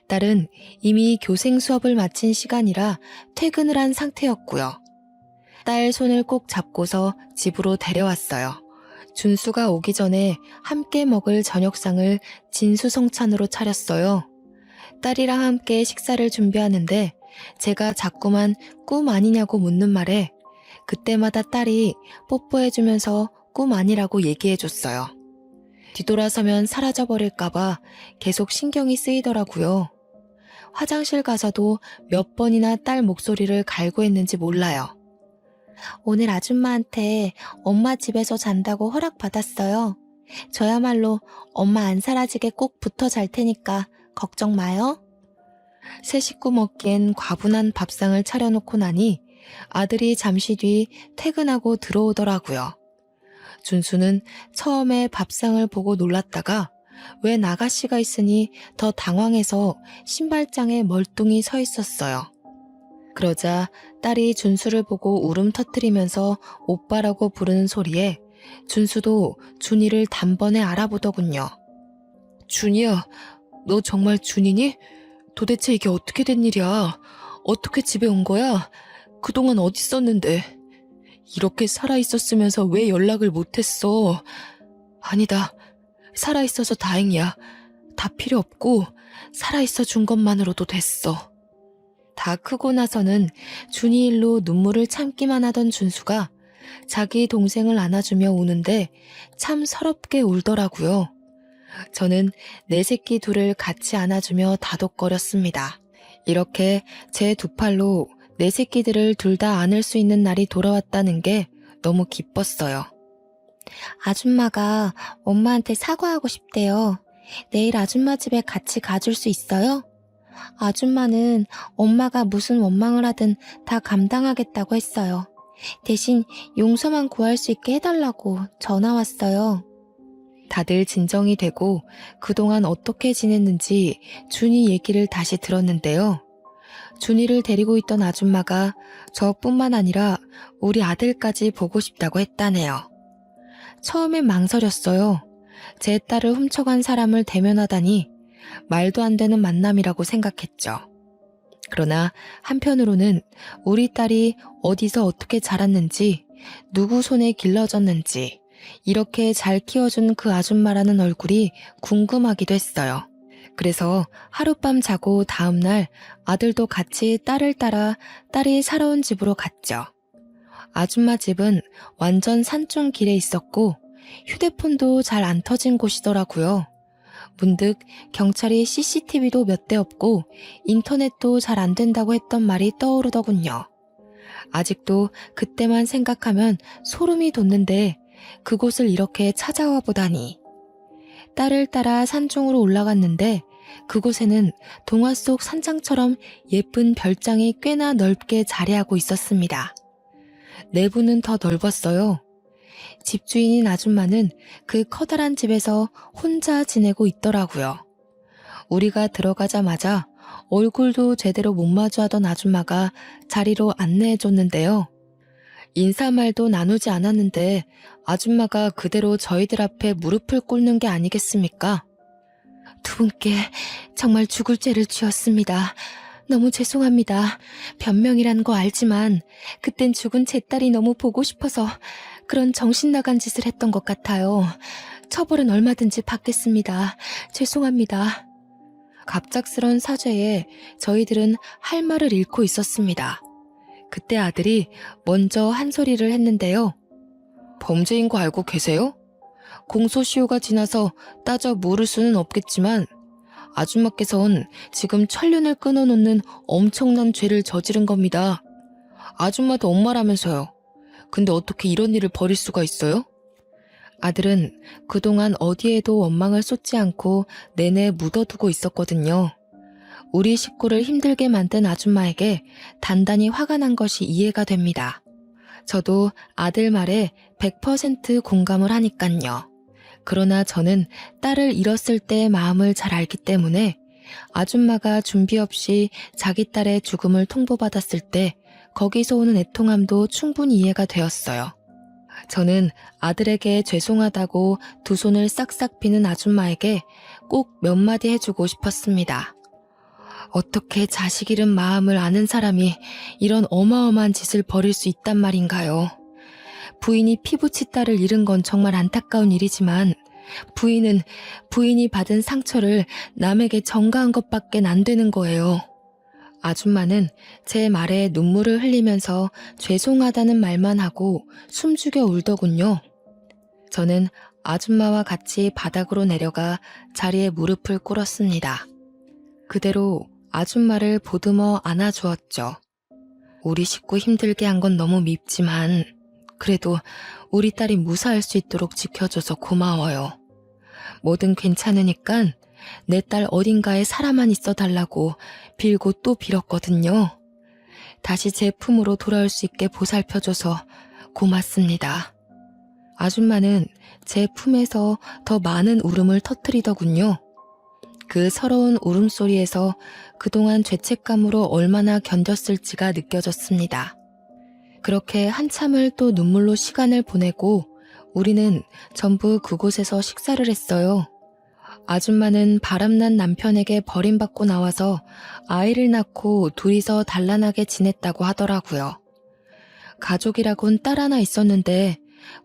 딸은 이미 교생 수업을 마친 시간이라 퇴근을 한 상태였고요. 딸 손을 꼭 잡고서 집으로 데려왔어요. 준수가 오기 전에 함께 먹을 저녁상을 진수성찬으로 차렸어요. 딸이랑 함께 식사를 준비하는데 제가 자꾸만 꿈 아니냐고 묻는 말에 그때마다 딸이 뽀뽀해주면서 꿈 아니라고 얘기해줬어요. 뒤돌아서면 사라져버릴까봐 계속 신경이 쓰이더라고요. 화장실 가서도 몇 번이나 딸 목소리를 갈구했는지 몰라요. 오늘 아줌마한테 엄마 집에서 잔다고 허락받았어요. 저야말로 엄마 안 사라지게 꼭 붙어 잘 테니까 걱정 마요. 세 식구 먹기엔 과분한 밥상을 차려놓고 나니 아들이 잠시 뒤 퇴근하고 들어오더라고요. 준수는 처음에 밥상을 보고 놀랐다가 왜 나가씨가 있으니 더 당황해서 신발장에 멀뚱히 서 있었어요. 그러자 딸이 준수를 보고 울음 터뜨리면서 오빠라고 부르는 소리에 준수도 준이를 단번에 알아보더군요. 준이야, 너 정말 준이니? 도대체 이게 어떻게 된 일이야? 어떻게 집에 온 거야? 그동안 어디 있었는데? 이렇게 살아있었으면서 왜 연락을 못했어? 아니다. 살아있어서 다행이야. 다 필요 없고 살아있어 준 것만으로도 됐어. 다 크고 나서는 준이 일로 눈물을 참기만 하던 준수가 자기 동생을 안아주며 우는데 참 서럽게 울더라고요. 저는 내 새끼 둘을 같이 안아주며 다독거렸습니다. 이렇게 제 두 팔로 내 새끼들을 둘 다 안을 수 있는 날이 돌아왔다는 게 너무 기뻤어요. 아줌마가 엄마한테 사과하고 싶대요. 내일 아줌마 집에 같이 가줄 수 있어요? 아줌마는 엄마가 무슨 원망을 하든 다 감당하겠다고 했어요. 대신 용서만 구할 수 있게 해달라고 전화 왔어요. 다들 진정이 되고 그동안 어떻게 지냈는지 준이 얘기를 다시 들었는데요. 준이를 데리고 있던 아줌마가 저뿐만 아니라 우리 아들까지 보고 싶다고 했다네요. 처음엔 망설였어요. 제 딸을 훔쳐간 사람을 대면하다니 말도 안 되는 만남이라고 생각했죠. 그러나 한편으로는 우리 딸이 어디서 어떻게 자랐는지, 누구 손에 길러졌는지, 이렇게 잘 키워준 그 아줌마라는 얼굴이 궁금하기도 했어요. 그래서 하룻밤 자고 다음날 아들도 같이 딸을 따라 딸이 살아온 집으로 갔죠. 아줌마 집은 완전 산중 길에 있었고 휴대폰도 잘 안 터진 곳이더라고요. 문득 경찰이 CCTV도 몇 대 없고 인터넷도 잘 안 된다고 했던 말이 떠오르더군요. 아직도 그때만 생각하면 소름이 돋는데 그곳을 이렇게 찾아와 보다니. 딸을 따라 산중으로 올라갔는데 그곳에는 동화 속 산장처럼 예쁜 별장이 꽤나 넓게 자리하고 있었습니다. 내부는 더 넓었어요. 집주인인 아줌마는 그 커다란 집에서 혼자 지내고 있더라고요. 우리가 들어가자마자 얼굴도 제대로 못 마주하던 아줌마가 자리로 안내해줬는데요. 인사말도 나누지 않았는데 아줌마가 그대로 저희들 앞에 무릎을 꿇는 게 아니겠습니까? 두 분께 정말 죽을 죄를 지었습니다. 너무 죄송합니다. 변명이란 거 알지만 그땐 죽은 제 딸이 너무 보고 싶어서 그런 정신 나간 짓을 했던 것 같아요. 처벌은 얼마든지 받겠습니다. 죄송합니다. 갑작스런 사죄에 저희들은 할 말을 잃고 있었습니다. 그때 아들이 먼저 한 소리를 했는데요. 범죄인 거 알고 계세요? 공소시효가 지나서 따져 물을 수는 없겠지만 아줌마께서는 지금 천륜을 끊어놓는 엄청난 죄를 저지른 겁니다. 아줌마도 엄마라면서요. 근데 어떻게 이런 일을 벌일 수가 있어요? 아들은 그동안 어디에도 원망을 쏟지 않고 내내 묻어두고 있었거든요. 우리 식구를 힘들게 만든 아줌마에게 단단히 화가 난 것이 이해가 됩니다. 저도 아들 말에 100% 공감을 하니깐요. 그러나 저는 딸을 잃었을 때의 마음을 잘 알기 때문에 아줌마가 준비 없이 자기 딸의 죽음을 통보받았을 때 거기서 오는 애통함도 충분히 이해가 되었어요. 저는 아들에게 죄송하다고 두 손을 싹싹 비는 아줌마에게 꼭 몇 마디 해주고 싶었습니다. 어떻게 자식 잃은 마음을 아는 사람이 이런 어마어마한 짓을 벌일 수 있단 말인가요? 부인이 피부치 딸을 잃은 건 정말 안타까운 일이지만 부인이 받은 상처를 남에게 전가한 것밖엔 안 되는 거예요. 아줌마는 제 말에 눈물을 흘리면서 죄송하다는 말만 하고 숨죽여 울더군요. 저는 아줌마와 같이 바닥으로 내려가 자리에 무릎을 꿇었습니다. 그대로 아줌마를 보듬어 안아주었죠. 우리 식구 힘들게 한 건 너무 밉지만 그래도 우리 딸이 무사할 수 있도록 지켜줘서 고마워요. 뭐든 괜찮으니까 내 딸 어딘가에 살아만 있어 달라고 빌고 또 빌었거든요. 다시 제 품으로 돌아올 수 있게 보살펴줘서 고맙습니다. 아줌마는 제 품에서 더 많은 울음을 터뜨리더군요. 그 서러운 울음소리에서 그동안 죄책감으로 얼마나 견뎠을지가 느껴졌습니다. 그렇게 한참을 또 눈물로 시간을 보내고 우리는 전부 그곳에서 식사를 했어요. 아줌마는 바람난 남편에게 버림받고 나와서 아이를 낳고 둘이서 단란하게 지냈다고 하더라고요. 가족이라곤 딸 하나 있었는데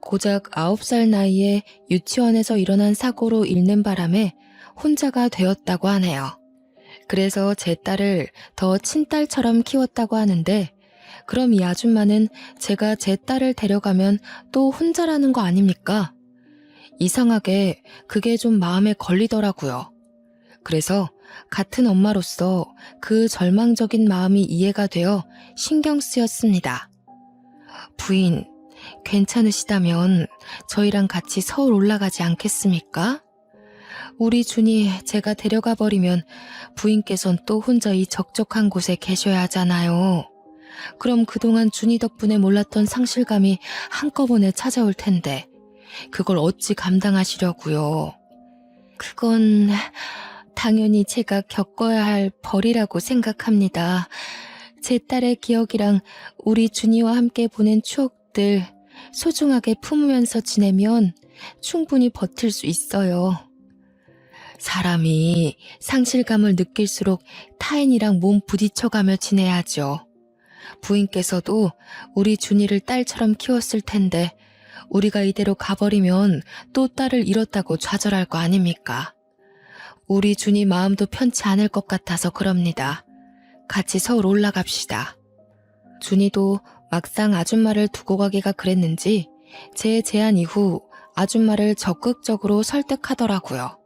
고작 9살 나이에 유치원에서 일어난 사고로 잃는 바람에 혼자가 되었다고 하네요. 그래서 제 딸을 더 친딸처럼 키웠다고 하는데 그럼 이 아줌마는 제가 제 딸을 데려가면 또 혼자라는 거 아닙니까? 이상하게 그게 좀 마음에 걸리더라고요. 그래서 같은 엄마로서 그 절망적인 마음이 이해가 되어 신경 쓰였습니다. 부인, 괜찮으시다면 저희랑 같이 서울 올라가지 않겠습니까? 우리 준이 제가 데려가 버리면 부인께선 또 혼자 이 적적한 곳에 계셔야 하잖아요. 그럼 그동안 준이 덕분에 몰랐던 상실감이 한꺼번에 찾아올 텐데 그걸 어찌 감당하시려고요. 그건 당연히 제가 겪어야 할 벌이라고 생각합니다. 제 딸의 기억이랑 우리 준이와 함께 보낸 추억들 소중하게 품으면서 지내면 충분히 버틸 수 있어요. 사람이 상실감을 느낄수록 타인이랑 몸 부딪혀가며 지내야죠. 부인께서도 우리 준이를 딸처럼 키웠을 텐데 우리가 이대로 가버리면 또 딸을 잃었다고 좌절할 거 아닙니까? 우리 준이 마음도 편치 않을 것 같아서 그럽니다. 같이 서울 올라갑시다. 준이도 막상 아줌마를 두고 가기가 그랬는지 제 제안 이후 아줌마를 적극적으로 설득하더라고요.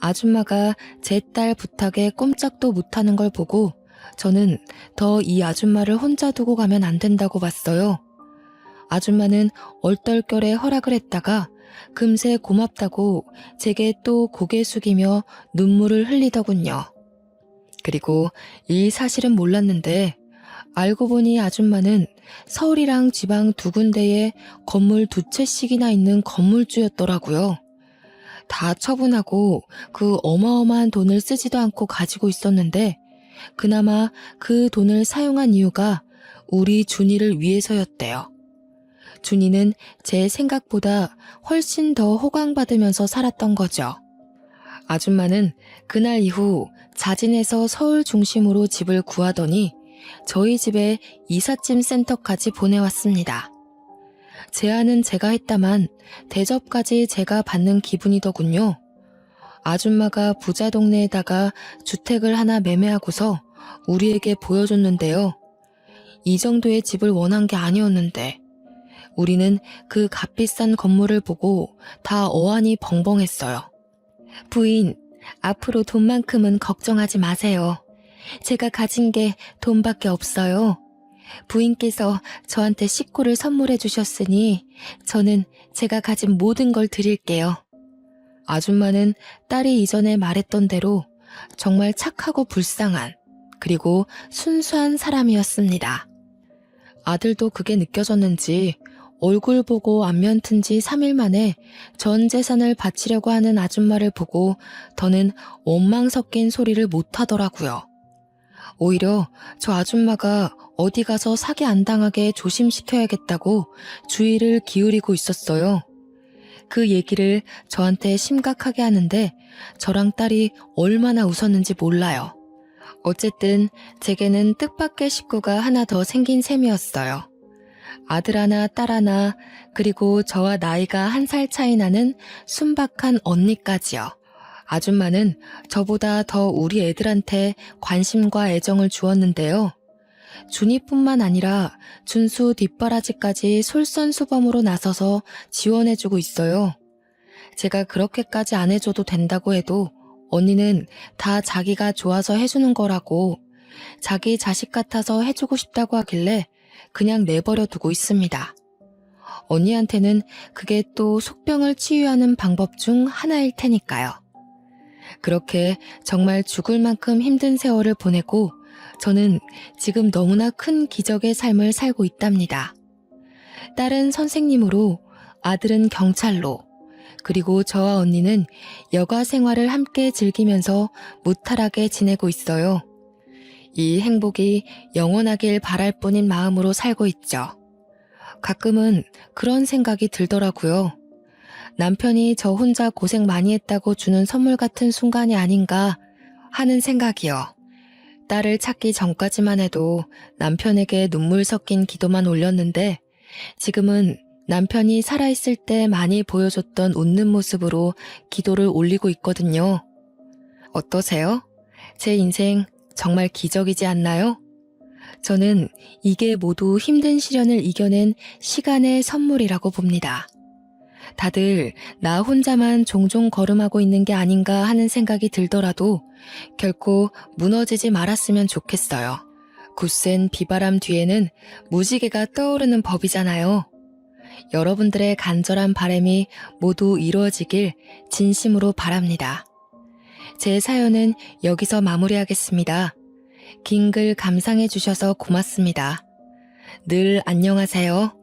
아줌마가 제 딸 부탁에 꼼짝도 못하는 걸 보고 저는 더 이 아줌마를 혼자 두고 가면 안 된다고 봤어요. 아줌마는 얼떨결에 허락을 했다가 금세 고맙다고 제게 또 고개 숙이며 눈물을 흘리더군요. 그리고 이 사실은 몰랐는데 알고 보니 아줌마는 서울이랑 지방 두 군데에 건물 두 채씩이나 있는 건물주였더라고요. 다 처분하고 그 어마어마한 돈을 쓰지도 않고 가지고 있었는데 그나마 그 돈을 사용한 이유가 우리 준이를 위해서였대요. 준이는 제 생각보다 훨씬 더 호강받으면서 살았던 거죠. 아줌마는 그날 이후 자진해서 서울 중심으로 집을 구하더니 저희 집에 이삿짐 센터까지 보내왔습니다. 제안은 제가 했다만 대접까지 제가 받는 기분이더군요. 아줌마가 부자 동네에다가 주택을 하나 매매하고서 우리에게 보여줬는데요. 이 정도의 집을 원한 게 아니었는데 우리는 그 값비싼 건물을 보고 다 어안이 벙벙했어요. 부인, 앞으로 돈만큼은 걱정하지 마세요. 제가 가진 게 돈밖에 없어요. 부인께서 저한테 식구를 선물해 주셨으니 저는 제가 가진 모든 걸 드릴게요. 아줌마는 딸이 이전에 말했던 대로 정말 착하고 불쌍한 그리고 순수한 사람이었습니다. 아들도 그게 느껴졌는지 얼굴 보고 안면 튼 지 3일 만에 전 재산을 바치려고 하는 아줌마를 보고 더는 원망 섞인 소리를 못하더라고요. 오히려 저 아줌마가 어디 가서 사기 안 당하게 조심시켜야겠다고 주의를 기울이고 있었어요. 그 얘기를 저한테 심각하게 하는데 저랑 딸이 얼마나 웃었는지 몰라요. 어쨌든 제게는 뜻밖의 식구가 하나 더 생긴 셈이었어요. 아들 하나, 딸 하나, 그리고 저와 나이가 1살 차이 나는 순박한 언니까지요. 아줌마는 저보다 더 우리 애들한테 관심과 애정을 주었는데요. 준이뿐만 아니라 준수 뒷바라지까지 솔선수범으로 나서서 지원해주고 있어요. 제가 그렇게까지 안 해줘도 된다고 해도 언니는 다 자기가 좋아서 해주는 거라고 자기 자식 같아서 해주고 싶다고 하길래 그냥 내버려 두고 있습니다. 언니한테는 그게 또 속병을 치유하는 방법 중 하나일 테니까요. 그렇게 정말 죽을 만큼 힘든 세월을 보내고 저는 지금 너무나 큰 기적의 삶을 살고 있답니다. 딸은 선생님으로, 아들은 경찰로, 그리고 저와 언니는 여가 생활을 함께 즐기면서 무탈하게 지내고 있어요. 이 행복이 영원하길 바랄 뿐인 마음으로 살고 있죠. 가끔은 그런 생각이 들더라고요. 남편이 저 혼자 고생 많이 했다고 주는 선물 같은 순간이 아닌가 하는 생각이요. 딸을 찾기 전까지만 해도 남편에게 눈물 섞인 기도만 올렸는데 지금은 남편이 살아있을 때 많이 보여줬던 웃는 모습으로 기도를 올리고 있거든요. 어떠세요? 제 인생 정말 기적이지 않나요? 저는 이게 모두 힘든 시련을 이겨낸 시간의 선물이라고 봅니다. 다들 나 혼자만 종종 걸음하고 있는 게 아닌가 하는 생각이 들더라도 결코 무너지지 말았으면 좋겠어요. 굳센 비바람 뒤에는 무지개가 떠오르는 법이잖아요. 여러분들의 간절한 바람이 모두 이루어지길 진심으로 바랍니다. 제 사연은 여기서 마무리하겠습니다. 긴 글 감상해 주셔서 고맙습니다. 늘 안녕하세요.